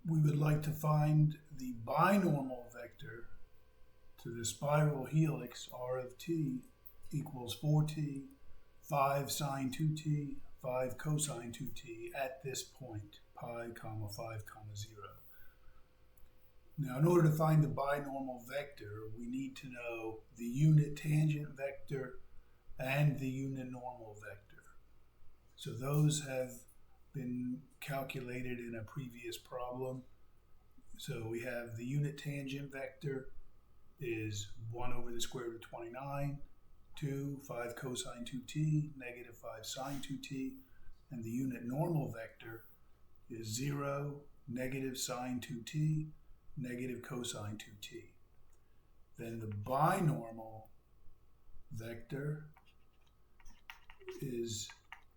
we would like to find the binormal vector to the spiral helix r of t equals 4t, 5 sine 2t, 5 cosine 2t at this point, pi, comma 5, comma 0. Now, in order to find the binormal vector, we need to know the unit tangent vector and the unit normal vector. So those have been calculated in a previous problem. So we have the unit tangent vector is 1 over the square root of 29, 2, 5 cosine 2t, negative 5 sine 2t, and the unit normal vector is 0, negative sine 2t, negative cosine 2t. Then the binormal vector is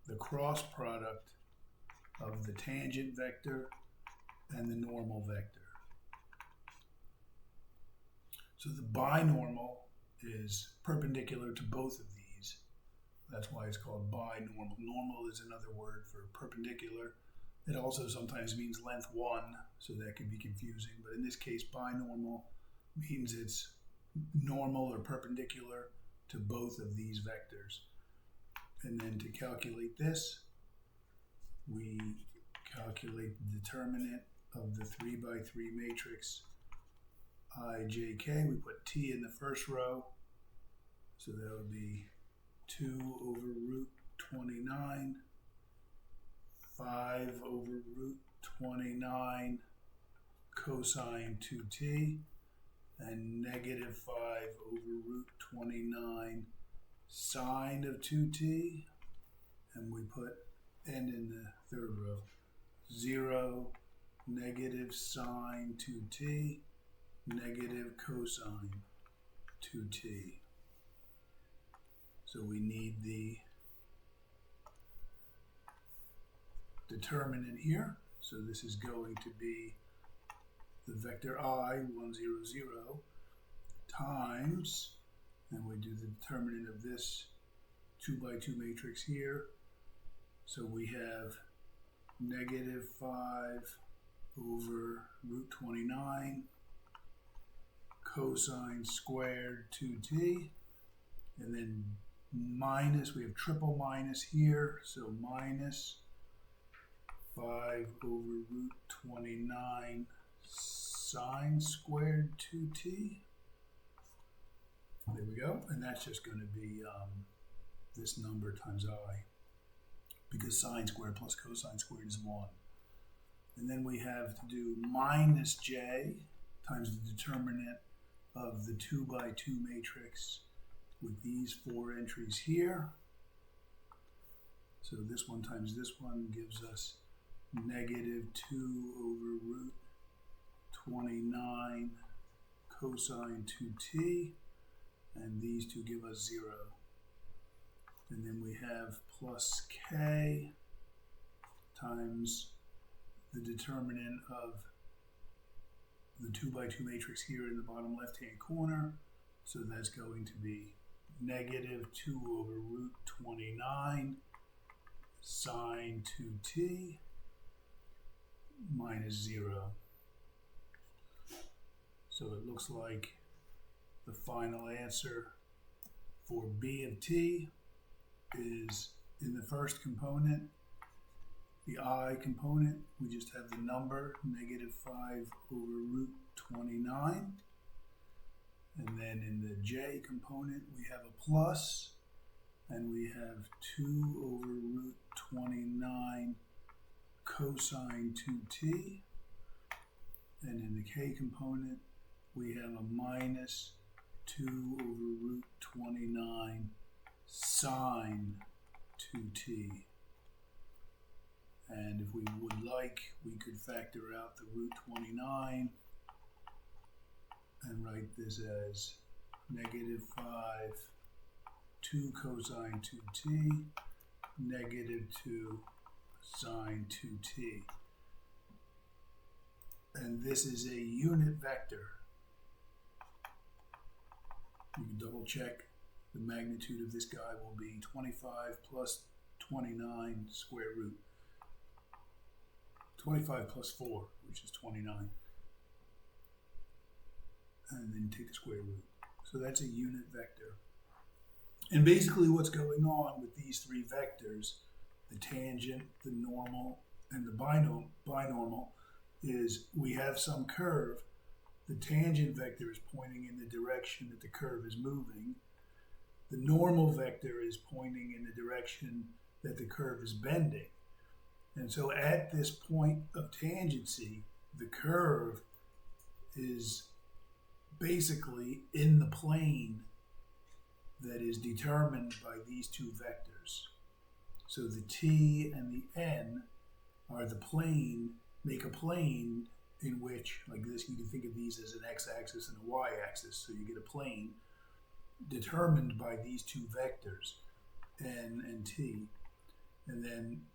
the cross product of the tangent vector and the normal vector. So the binormal is perpendicular to both of these. That's why it's called binormal. Normal is another word for perpendicular. It also sometimes means length 1, so that can be confusing. But in this case, binormal means it's normal or perpendicular to both of these vectors. And then to calculate this, we calculate the determinant of the 3 by 3 matrix ijk. We put t in the first row, so that would be 2 over root 29, 5 over root 29 cosine 2t, and negative 5 over root 29 sine of 2t, and we put n in the third row, 0, negative sine 2t, negative cosine 2t. So we need the determinant here. So this is going to be the vector I, 1, 0, 0, times, and we do the determinant of this 2 by 2 matrix here. So we have negative 5 over root 29 cosine squared 2t, and then minus, we have triple minus here, so minus 5 over root 29 sine squared 2t. There we go, and that's just going to be this number times I, because sine squared plus cosine squared is 1. And then we have to do minus j times the determinant of the 2 by 2 matrix with these 4 entries here. So this one times this one gives us negative 2 over root 29 cosine 2t, and these two give us 0. And then we have plus k times the determinant of the 2 by 2 matrix here in the bottom left hand corner. So that's going to be negative 2 over root 29 sine 2t minus 0. So it looks like the final answer for B of t is in the first component, the I component, we just have the number, negative 5 over root 29. And then in the j component, we have a plus, and we have 2 over root 29 cosine 2t. And in the k component, we have a minus 2 over root 29 sine 2t. And if we would like, we could factor out the root 29 and write this as negative 5, 2 cosine 2t, negative 2 sine 2t. And this is a unit vector. You can double check. The magnitude of this guy will be 25 plus 29 square root. 25 plus 4, which is 29. And then take the square root. So that's a unit vector. And basically what's going on with these three vectors, the tangent, the normal, and the binormal, is we have some curve. The tangent vector is pointing in the direction that the curve is moving. The normal vector is pointing in the direction that the curve is bending. And so at this point of tangency, the curve is basically in the plane that is determined by these two vectors. So the t and the n are the plane, make a plane in which, like this, you can think of these as an x-axis and a y-axis. So you get a plane determined by these two vectors, n and t. And then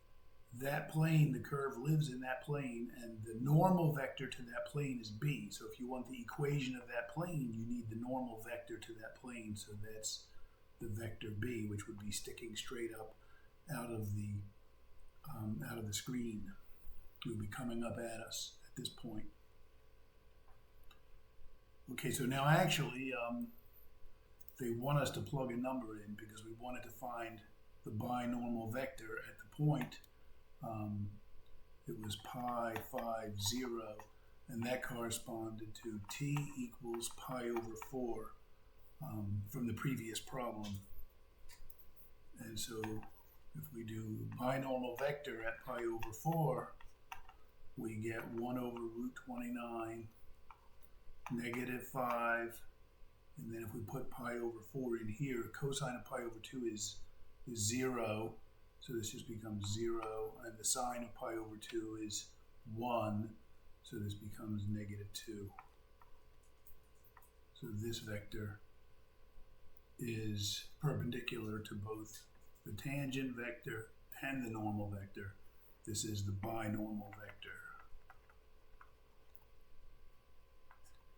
that plane, the curve lives in that plane, and the normal vector to that plane is b. So if you want the equation of that plane, you need the normal vector to that plane. So that's the vector b, which would be sticking straight up out of the screen. It would be coming up at us at this point. Okay, so now actually they want us to plug a number in because we wanted to find the binormal vector at the point. It was pi 5, 0, and that corresponded to t equals pi over 4 from the previous problem. And so if we do binormal vector at pi over 4, we get 1 over root 29, negative 5, and then if we put pi over 4 in here, cosine of pi over 2 is 0, so this just becomes 0, and the sine of pi over 2 is 1, so this becomes negative 2. So this vector is perpendicular to both the tangent vector and the normal vector. This is the binormal vector.